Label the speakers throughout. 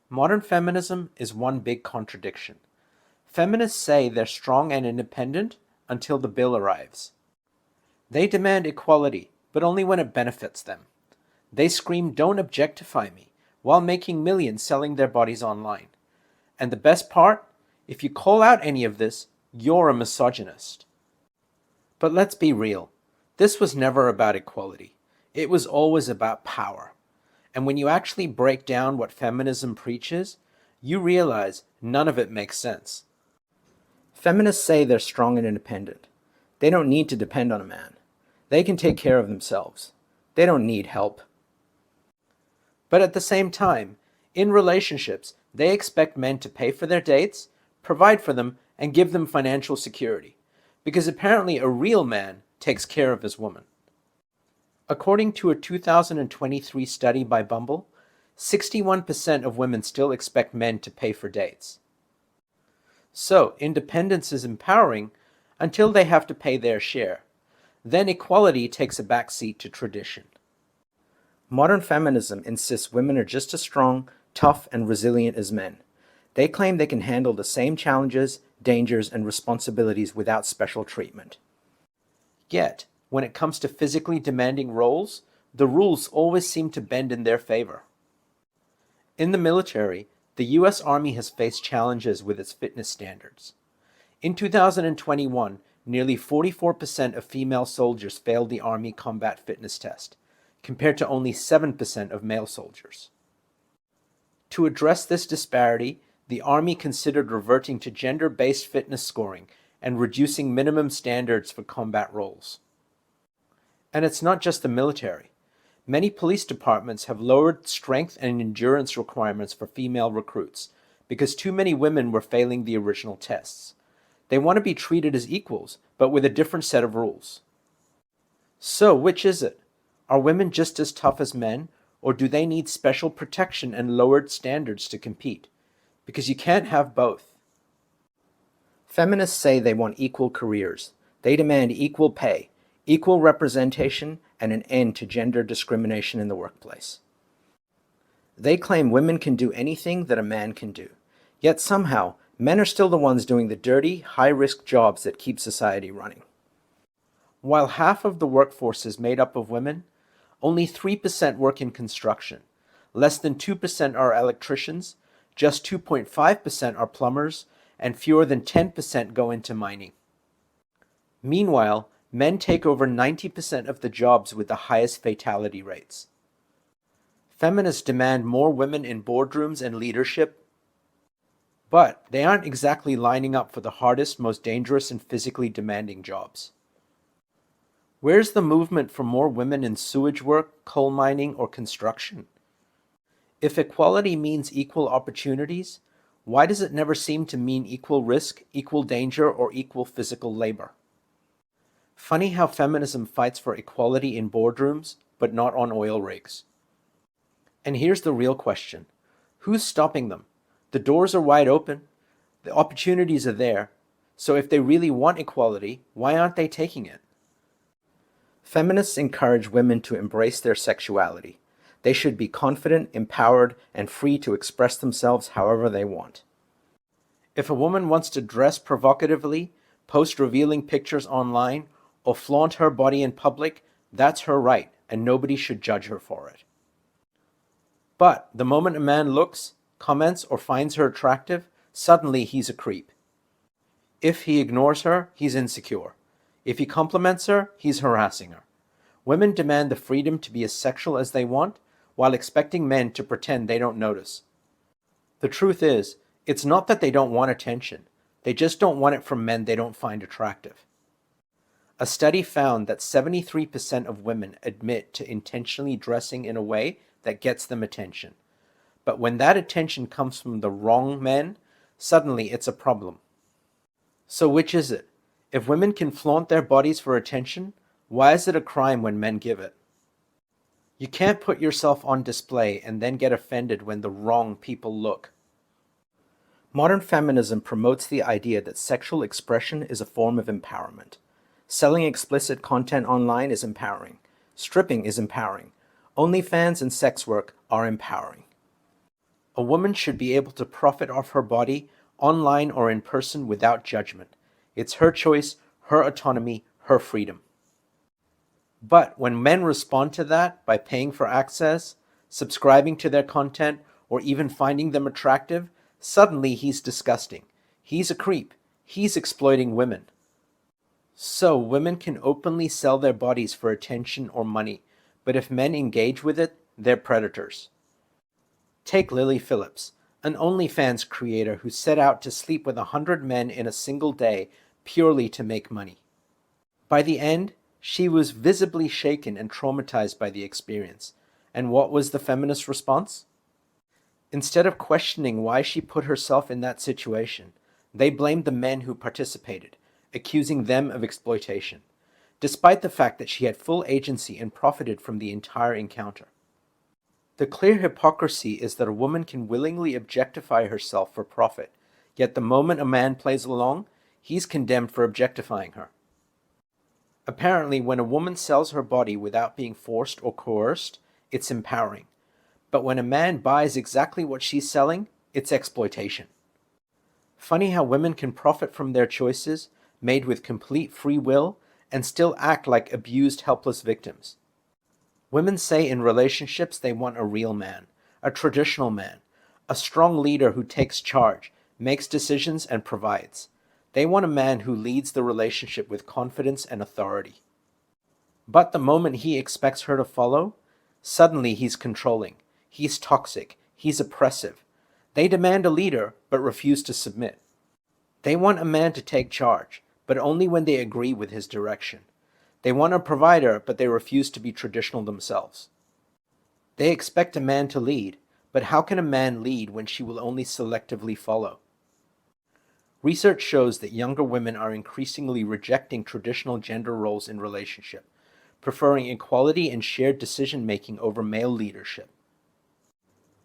Speaker 1: Modern feminism is one big contradiction. Feminists say they're strong and independent until the bill arrives. They demand equality, but only when it benefits them. They scream, "Don't objectify me," while making millions selling their bodies online. And the best part? If you call out any of this, you're a misogynist. But let's be real. This was never about equality. It was always about power. And when you actually break down what feminism preaches, you realize none of it makes sense. Feminists say they're strong and independent. They don't need to depend on a man. They can take care of themselves. They don't need help. But at the same time, in relationships, they expect men to pay for their dates, provide for them, and give them financial security. Because apparently a real man takes care of his woman. According to a 2023 study by Bumble, 61% of women still expect men to pay for dates. So, independence is empowering until they have to pay their share. Then equality takes a backseat to tradition. Modern feminism insists women are just as strong, tough, and resilient as men. They claim they can handle the same challenges, dangers, and responsibilities without special treatment. Yet, when it comes to physically demanding roles, the rules always seem to bend in their favor. In the military, the US Army has faced challenges with its fitness standards. In 2021, nearly 44% of female soldiers failed the Army combat fitness test, compared to only 7% of male soldiers. To address this disparity, the Army considered reverting to gender-based fitness scoring and reducing minimum standards for combat roles. And it's not just the military. Many police departments have lowered strength and endurance requirements for female recruits because too many women were failing the original tests. They want to be treated as equals, but with a different set of rules. So, which is it? Are women just as tough as men, or do they need special protection and lowered standards to compete? Because you can't have both. Feminists say they want equal careers. They demand equal pay, equal representation, and an end to gender discrimination in the workplace. They claim women can do anything that a man can do. Yet somehow, men are still the ones doing the dirty, high-risk jobs that keep society running. While half of the workforce is made up of women, only 3% work in construction, less than 2% are electricians, just 2.5% are plumbers, and fewer than 10% go into mining. Meanwhile, men take over 90% of the jobs with the highest fatality rates. Feminists demand more women in boardrooms and leadership, but they aren't exactly lining up for the hardest, most dangerous, and physically demanding jobs. Where's the movement for more women in sewage work, coal mining, or construction? If equality means equal opportunities, why does it never seem to mean equal risk, equal danger, or equal physical labor? Funny how feminism fights for equality in boardrooms, but not on oil rigs. And here's the real question. Who's stopping them? The doors are wide open. The opportunities are there. So if they really want equality, why aren't they taking it? Feminists encourage women to embrace their sexuality. They should be confident, empowered, and free to express themselves however they want. If a woman wants to dress provocatively, post revealing pictures online, or flaunt her body in public, that's her right, and nobody should judge her for it. But the moment a man looks, comments, or finds her attractive, suddenly he's a creep. If he ignores her, he's insecure. If he compliments her, he's harassing her. Women demand the freedom to be as sexual as they want, while expecting men to pretend they don't notice. The truth is, it's not that they don't want attention. They just don't want it from men they don't find attractive. A study found that 73% of women admit to intentionally dressing in a way that gets them attention. But when that attention comes from the wrong men, suddenly it's a problem. So which is it? If women can flaunt their bodies for attention, why is it a crime when men give it? You can't put yourself on display and then get offended when the wrong people look. Modern feminism promotes the idea that sexual expression is a form of empowerment. Selling explicit content online is empowering. Stripping is empowering. OnlyFans and sex work are empowering. A woman should be able to profit off her body, online or in person, without judgment. It's her choice, her autonomy, her freedom. But when men respond to that by paying for access, subscribing to their content, or even finding them attractive, suddenly he's disgusting. He's a creep. He's exploiting women. So women can openly sell their bodies for attention or money, but if men engage with it, they're predators. Take Lily Phillips, an OnlyFans creator who set out to sleep with 100 men in a single day purely to make money. By the end, she was visibly shaken and traumatized by the experience. And what was the feminist response? Instead of questioning why she put herself in that situation, they blamed the men who participated, accusing them of exploitation, despite the fact that she had full agency and profited from the entire encounter. The clear hypocrisy is that a woman can willingly objectify herself for profit, yet the moment a man plays along, he's condemned for objectifying her. Apparently, when a woman sells her body without being forced or coerced, it's empowering. But when a man buys exactly what she's selling, it's exploitation. Funny how women can profit from their choices, made with complete free will, and still act like abused, helpless victims. Women say in relationships they want a real man, a traditional man, a strong leader who takes charge, makes decisions, and provides. They want a man who leads the relationship with confidence and authority. But the moment he expects her to follow, suddenly he's controlling, he's toxic, he's oppressive. They demand a leader, but refuse to submit. They want a man to take charge, but only when they agree with his direction. They want a provider, but they refuse to be traditional themselves. They expect a man to lead, but how can a man lead when she will only selectively follow? Research shows that younger women are increasingly rejecting traditional gender roles in relationship, preferring equality and shared decision-making over male leadership.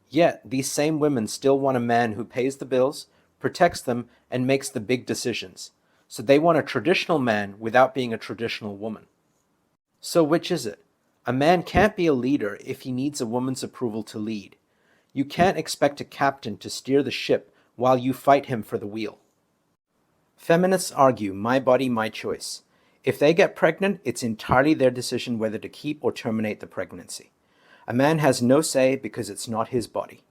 Speaker 1: Yet, these same women still want a man who pays the bills, protects them, and makes the big decisions. So they want a traditional man without being a traditional woman. So which is it? A man can't be a leader if he needs a woman's approval to lead. You can't expect a captain to steer the ship while you fight him for the wheel. Feminists argue, my body, my choice. If they get pregnant, it's entirely their decision whether to keep or terminate the pregnancy. A man has no say because it's not his body.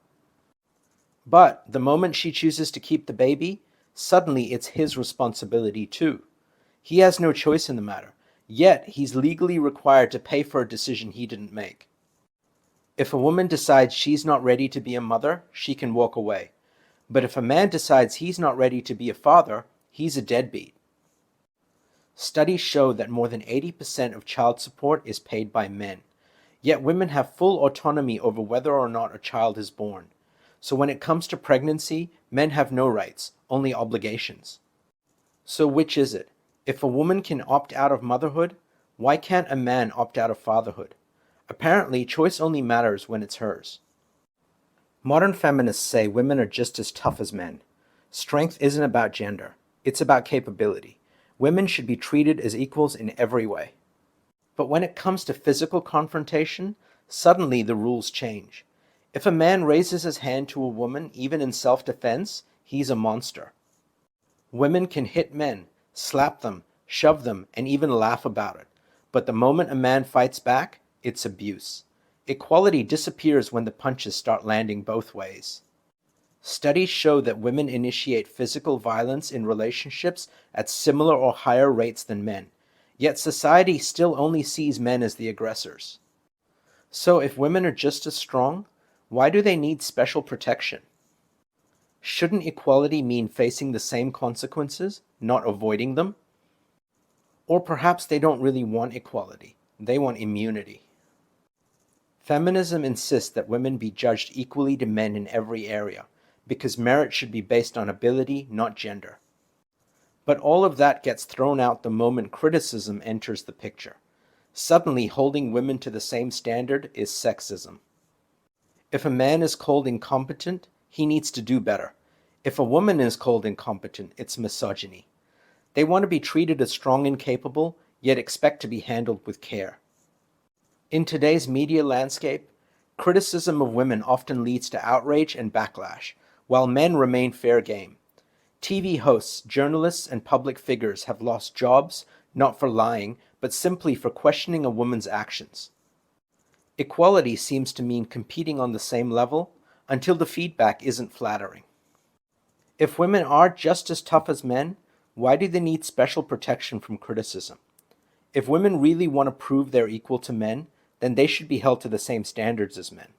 Speaker 1: But the moment she chooses to keep the baby, suddenly it's his responsibility too. He has no choice in the matter, yet he's legally required to pay for a decision he didn't make. If a woman decides she's not ready to be a mother, she can walk away. But if a man decides he's not ready to be a father, he's a deadbeat. Studies show that more than 80% of child support is paid by men, yet women have full autonomy over whether or not a child is born. So when it comes to pregnancy, men have no rights, only obligations. So which is it? If a woman can opt out of motherhood, why can't a man opt out of fatherhood? Apparently, choice only matters when it's hers. Modern feminists say women are just as tough as men. Strength isn't about gender, it's about capability. Women should be treated as equals in every way. But when it comes to physical confrontation, suddenly the rules change. If a man raises his hand to a woman, even in self-defense, he's a monster. Women can hit men, slap them, shove them, and even laugh about it. But the moment a man fights back, it's abuse. Equality disappears when the punches start landing both ways. Studies show that women initiate physical violence in relationships at similar or higher rates than men, yet society still only sees men as the aggressors. So if women are just as strong, why do they need special protection? Shouldn't equality mean facing the same consequences, not avoiding them? Or perhaps they don't really want equality, they want immunity. Feminism insists that women be judged equally to men in every area, because merit should be based on ability, not gender. But all of that gets thrown out the moment criticism enters the picture. Suddenly, holding women to the same standard is sexism. If a man is called incompetent, he needs to do better. If a woman is called incompetent, it's misogyny. They want to be treated as strong and capable, yet expect to be handled with care. In today's media landscape, criticism of women often leads to outrage and backlash, while men remain fair game. TV hosts, journalists, and public figures have lost jobs, not for lying, but simply for questioning a woman's actions. Equality seems to mean competing on the same level until the feedback isn't flattering. If women are just as tough as men, why do they need special protection from criticism? If women really want to prove they're equal to men, then they should be held to the same standards as men.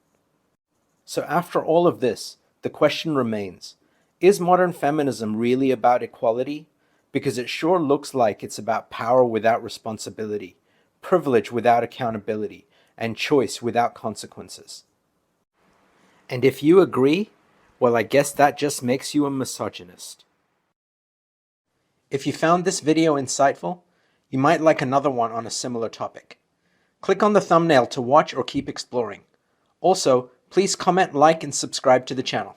Speaker 1: So after all of this, the question remains, is modern feminism really about equality? Because it sure looks like it's about power without responsibility, privilege without accountability, and choice without consequences. And if you agree, well, I guess that just makes you a misogynist. If you found this video insightful, you might like another one on a similar topic. Click on the thumbnail to watch or keep exploring. Also, please comment, like, and subscribe to the channel.